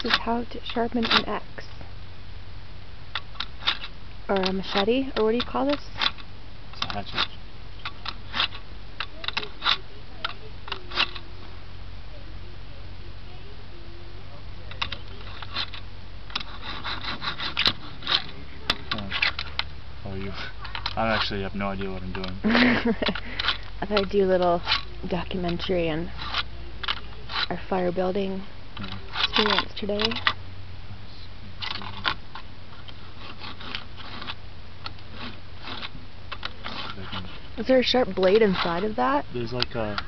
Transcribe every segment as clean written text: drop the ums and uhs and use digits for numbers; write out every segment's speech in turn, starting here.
This is how to sharpen an axe. Or a machete, or what do you call this? It's a hatchet. Oh, I actually have no idea what I'm doing. I thought I'd do a little documentary on our fire building experience today. Is there a sharp blade inside of that? There's like a...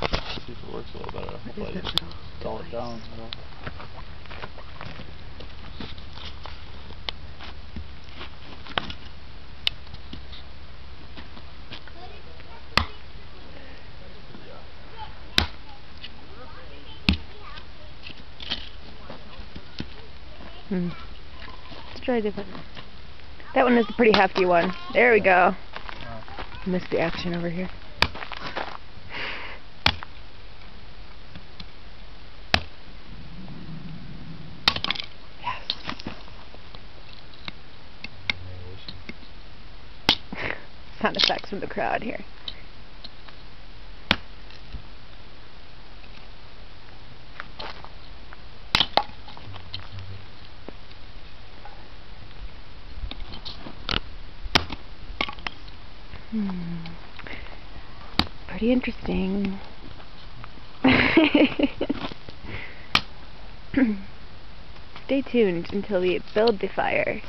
Let's see if it works a little better. If I just dull it down. Let's try a different one. That one is a pretty hefty one. There we go. Missed the action over here. Yes. Sound effects from the crowd here. Pretty interesting. Stay tuned until we build the fire.